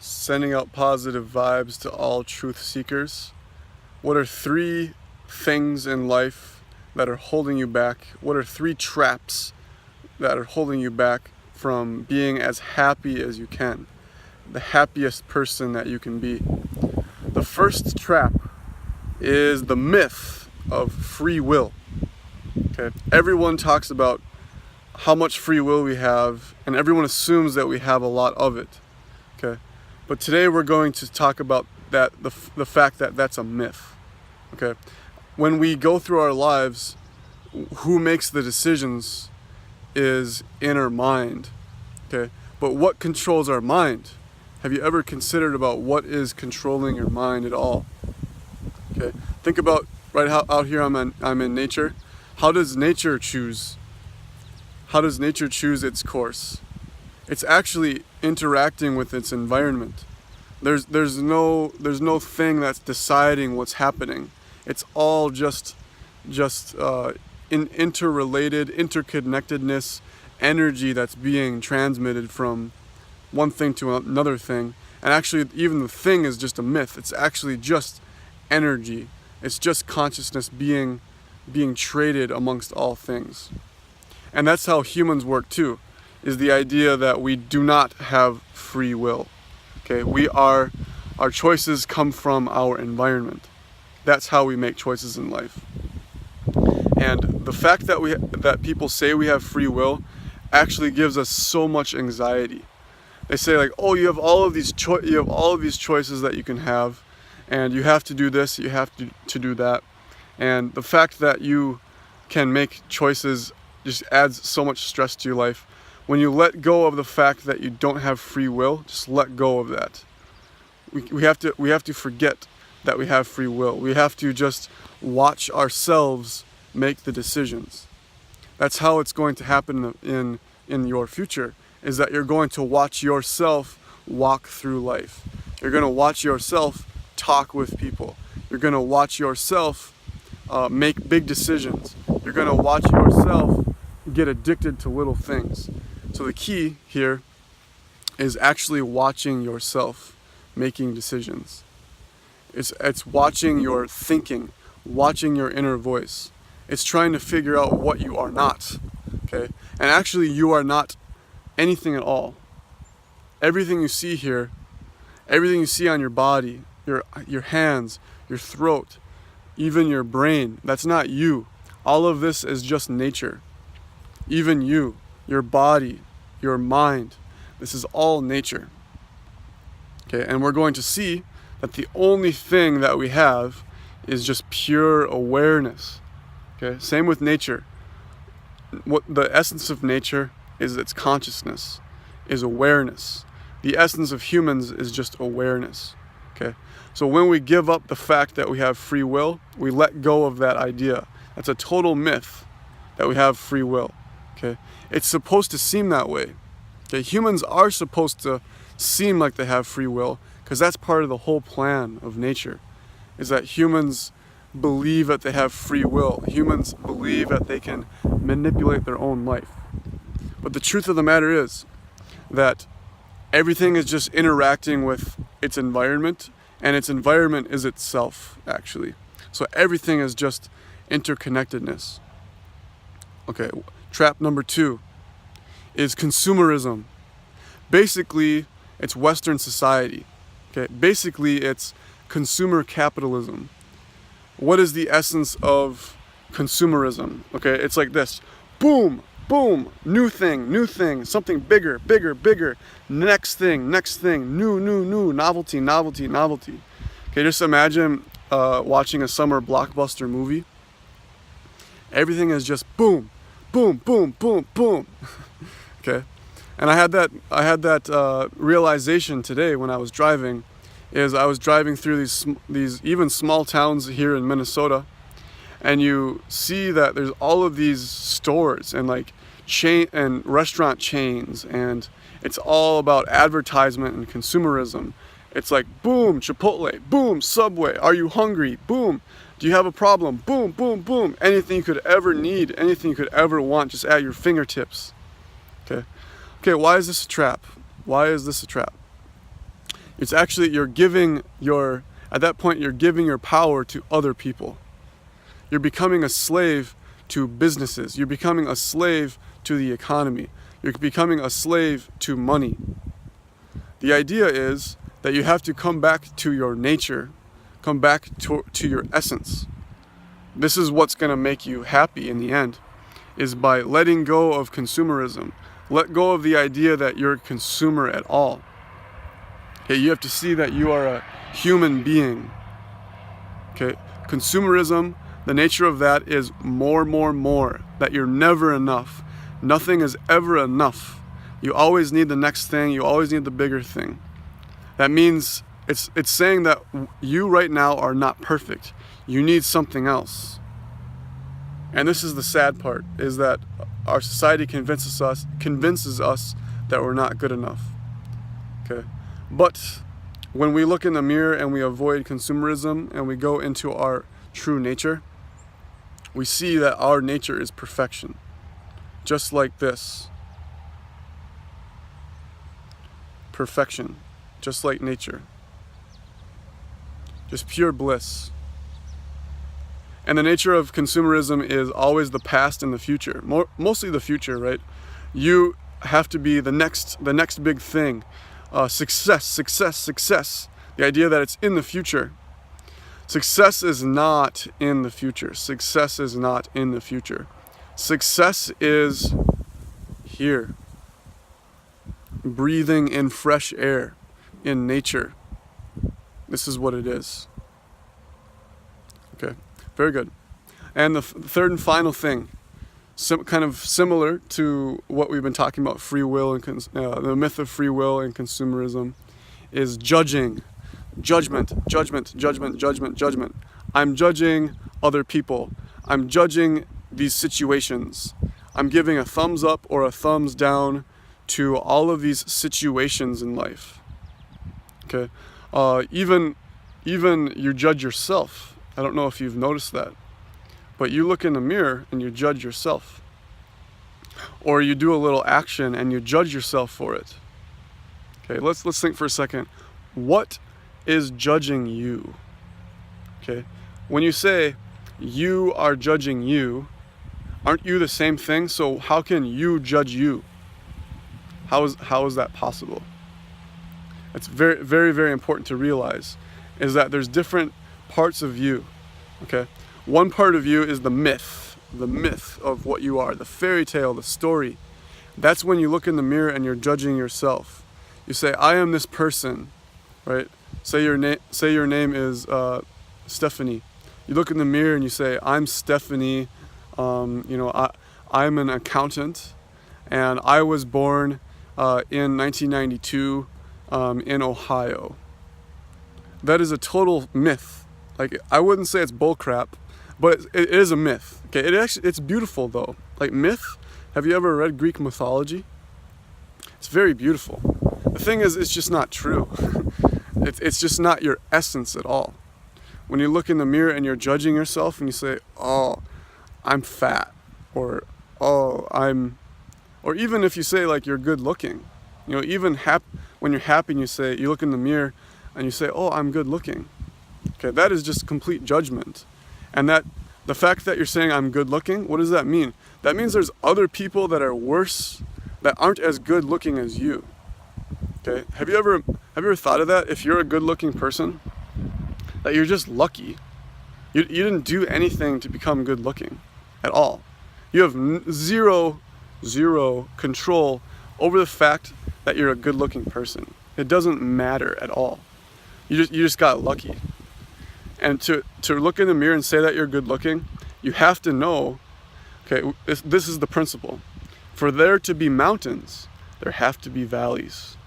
sending out positive vibes to all truth seekers. What are three things in life that are holding you back? What are three traps that are holding you back from being as happy as you can? The happiest person that you can be. The first trap is the myth of free will. Okay, everyone talks about how much free will we have, and everyone assumes that we have a lot of it. Okay, but today we're going to talk about that the fact that that's a myth. Okay, when we go through our lives, who makes the decisions is in our mind. Okay, but what controls our mind? Have you ever considered about what is controlling your mind at all? Okay, think about right out here. I'm in nature. How does nature choose? How does nature choose its course? It's actually interacting with its environment. There's no thing that's deciding what's happening. It's all just interrelated, interconnectedness, energy that's being transmitted from one thing to another thing. And actually, even the thing is just a myth. It's actually just energy. It's just consciousness being traded amongst all things. And that's how humans work too, is the idea that we do not have free will. Okay, our choices come from our environment. That's how we make choices in life. And the fact that people say we have free will actually gives us so much anxiety. They say like, oh, you have all of these choices that you can have, and you have to do this, you have to do that. And the fact that you can make choices just adds so much stress to your life. When you let go of the fact that you don't have free will, just let go of that. We have to forget that we have free will. We have to just watch ourselves make the decisions. That's how it's going to happen in your future, is that you're going to watch yourself walk through life. You're going to watch yourself talk with people. You're going to watch yourself make big decisions. You're going to watch yourself get addicted to little things. So the key here is actually watching yourself making decisions. It's watching your thinking, watching your inner voice. It's trying to figure out what you are not. Okay? And actually you are not anything at all. Everything you see here, everything you see on your body, your hands, your throat, even your brain, that's not you. All of this is just nature. Even you, your body, your mind, this is all nature. Okay, and we're going to see that the only thing that we have is just pure awareness. Okay, same with nature. What the essence of nature is, its consciousness, is awareness. The essence of humans is just awareness. Okay, so when we give up the fact that we have free will, we let go of that idea. That's a total myth that we have free will. Okay, it's supposed to seem that way. Okay, humans are supposed to seem like they have free will, because that's part of the whole plan of nature, is that humans believe that they have free will. Humans believe that they can manipulate their own life. But the truth of the matter is that everything is just interacting with its environment, and its environment is itself, actually. So everything is just interconnectedness. Okay, trap number 2 is consumerism. Basically, it's Western society. Okay, basically it's consumer capitalism. What is the essence of consumerism? Okay, it's like this. Boom, boom, new thing, something bigger, next thing, new, novelty. Okay, just imagine watching a summer blockbuster movie. Everything is just boom, boom. Okay, and I had that realization today when I was driving. I was driving through these even small towns here in Minnesota, and you see that there's all of these stores and like chain and restaurant chains, and it's all about advertisement and consumerism. It's like boom, Chipotle, boom, Subway, are you hungry? Boom, do you have a problem? Boom. Anything you could ever need, anything you could ever want, just at your fingertips. Okay, why is this a trap? It's actually, at that point, you're giving your power to other people. You're becoming a slave to businesses. You're becoming a slave to the economy. You're becoming a slave to money. The idea is that you have to come back to your nature, come back to your essence. This is what's going to make you happy in the end, is by letting go of consumerism. Let go of the idea that you're a consumer at all. Okay, you have to see that you are a human being. Okay, consumerism, the nature of that is more, that you're never enough. Nothing is ever enough. You always need the next thing, you always need the bigger thing. That means it's saying that you right now are not perfect. You need something else. And this is the sad part, is that our society convinces us that we're not good enough. Okay? But when we look in the mirror and we avoid consumerism and we go into our true nature, we see that our nature is perfection. Just like this. Perfection. Just like nature. Just pure bliss. And the nature of consumerism is always the past and the future. Mostly the future, right? You have to be the next big thing. Success. The idea that it's in the future. Success is not in the future. Success is not in the future. Success is here. Breathing in fresh air, in nature. This is what it is. Okay, very good. And the third and final thing, kind of similar to what we've been talking about, free will and the myth of free will and consumerism, is judging. Judgment. I'm judging other people. I'm judging these situations. I'm giving a thumbs up or a thumbs down to all of these situations in life. Okay, even you judge yourself. I don't know if you've noticed that, but you look in the mirror and you judge yourself, or you do a little action and you judge yourself for it. Okay, let's think for a second. What is judging you? Okay, when you say you are judging you, aren't you the same thing? So how can you judge you? How is that possible? It's very, very, very important to realize, is that there's different parts of you. Okay, one part of you is the myth of what you are, the fairy tale, the story. That's when you look in the mirror and you're judging yourself. You say, I am this person, right? Say your name is Stephanie. You look in the mirror and you say, I'm Stephanie. I'm an accountant, and I was born in 1992 in Ohio. That is a total myth. Like, I wouldn't say it's bullcrap, but it is a myth. Okay, it's beautiful though. Like myth. Have you ever read Greek mythology? It's very beautiful. The thing is, it's just not true. It's just not your essence at all. When you look in the mirror and you're judging yourself and you say, oh, I'm fat, or or even if you say like you're good looking, even when you're happy and you look in the mirror and you say, oh, I'm good looking. Okay, that is just complete judgment. And that the fact that you're saying I'm good looking, what does that mean? That means there's other people that are worse, that aren't as good looking as you. Okay, have you ever thought of that? If you're a good looking person, that you're just lucky. You didn't do anything to become good looking at all. You have zero control over the fact that you're a good looking person. It doesn't matter at all. You just got lucky. And to look in the mirror and say that you're good looking, you have to know, okay, this is the principle. For there to be mountains, there have to be valleys.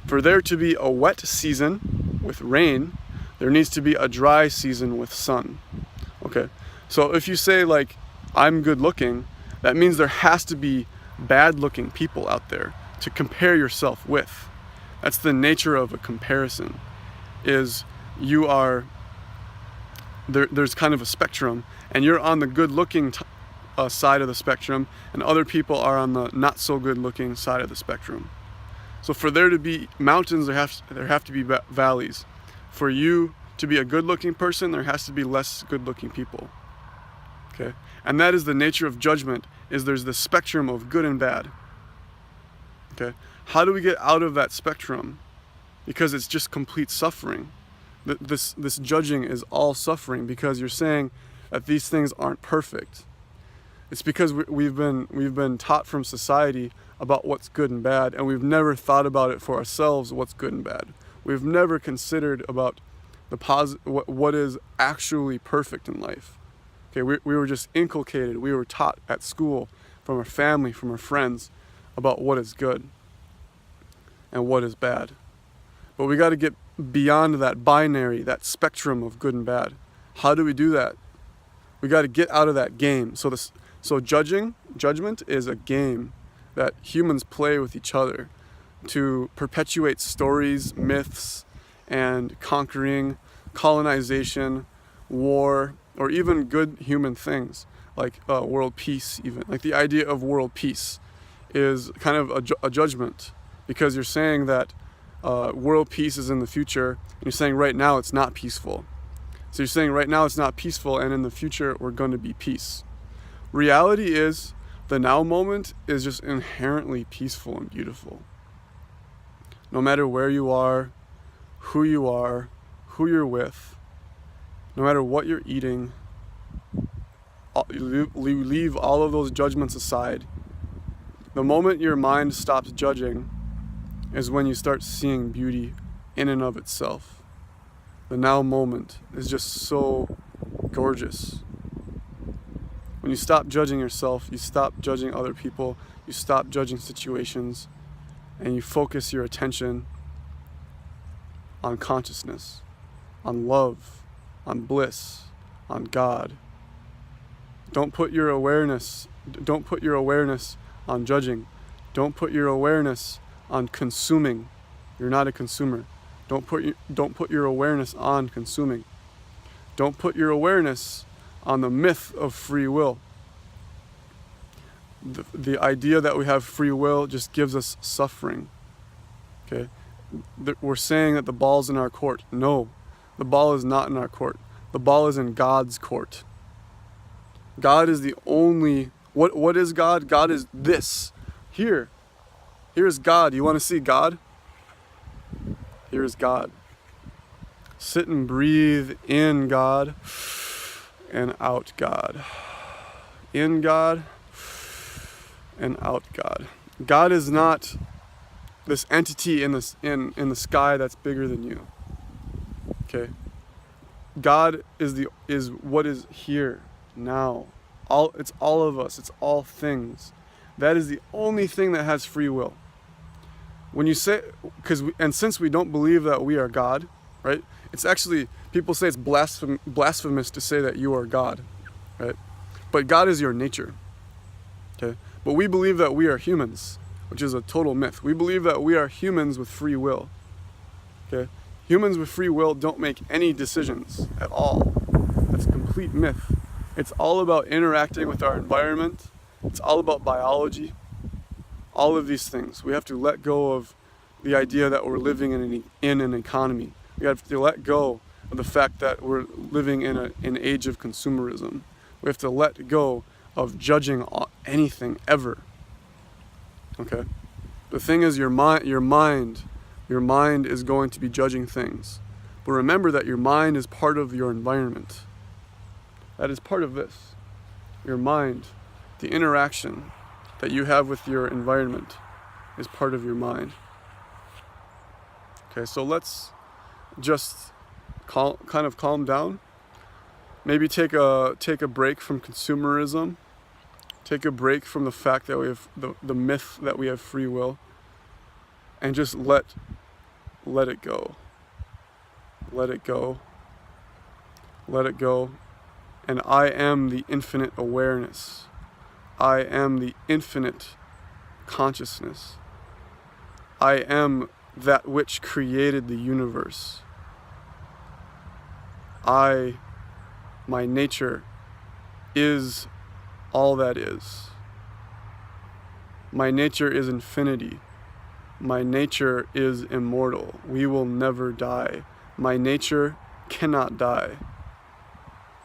For there to be a wet season with rain, there needs to be a dry season with sun. Okay, so if you say like, I'm good looking, that means there has to be bad looking people out there to compare yourself with. That's the nature of a comparison, is you are, there's kind of a spectrum, and you're on the good looking side of the spectrum, and other people are on the not so good looking side of the spectrum. So for there to be mountains, there have to be valleys. For you to be a good-looking person, there has to be less good-looking people. Okay? And that is the nature of judgment, is there's the spectrum of good and bad. Okay? How do we get out of that spectrum? Because it's just complete suffering. This judging is all suffering, because you're saying that these things aren't perfect. It's because we've been taught from society about what's good and bad, and we've never thought about it for ourselves, what's good and bad. We've never considered about what is actually perfect in life. Okay, we were just inculcated, we were taught at school, from our family, from our friends, about what is good and what is bad. But we got to get beyond that binary, that spectrum of good and bad. How do we do that? We got to get out of that game. So judgment is a game that humans play with each other to perpetuate stories, myths, and conquering, colonization, war, or even good human things like world peace. Even like the idea of world peace is kind of a judgment, because you're saying that world peace is in the future, and you're saying right now it's not peaceful. So you're saying right now it's not peaceful, and in the future we're going to be peace. Reality is, the now moment is just inherently peaceful and beautiful. No matter where you are, who you're with, no matter what you're eating, you leave all of those judgments aside. The moment your mind stops judging is when you start seeing beauty in and of itself. The now moment is just so gorgeous. When you stop judging yourself, you stop judging other people, you stop judging situations, and you focus your attention on consciousness, on love, on bliss, on God. Don't put your awareness on judging. Don't put your awareness on consuming. You're not a consumer. Don't put your awareness on consuming. Don't put your awareness on the myth of free will. The idea that we have free will just gives us suffering. Okay? We're saying that the ball's in our court. No, the ball is not in our court. The ball is in God's court. God is the only... What is God? God is this. Here. Here's God. You want to see God? Here's God. Sit and breathe in God and out God. In God and out God. God is not this entity in the sky that's bigger than you. Okay? God is what is here now. It's all of us. It's all things. That is the only thing that has free will. When you say, since we don't believe that we are God, right? It's actually, people say it's blasphemous to say that you are God, right? But God is your nature, okay? But we believe that we are humans, which is a total myth. We believe that we are humans with free will, okay? Humans with free will don't make any decisions at all. That's a complete myth. It's all about interacting with our environment. It's all about biology. All of these things. We have to let go of the idea that we're living in an economy. We have to let go of the fact that we're living in an age of consumerism. We have to let go of judging anything ever. Okay? The thing is, your mind is going to be judging things. But remember that your mind is part of your environment. That is part of this. Your mind, the interaction that you have with your environment is part of your mind. Okay, so let's just kind of calm down. Maybe take a break from consumerism. Take a break from the fact that we have the myth that we have free will, and just let it go. Let it go. Let it go. And I am the infinite awareness. I am the infinite consciousness. I am that which created the universe. My nature is all that is. My nature is infinity. My nature is immortal. We will never die. My nature cannot die.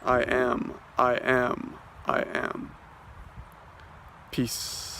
I am, I am, I am. Peace.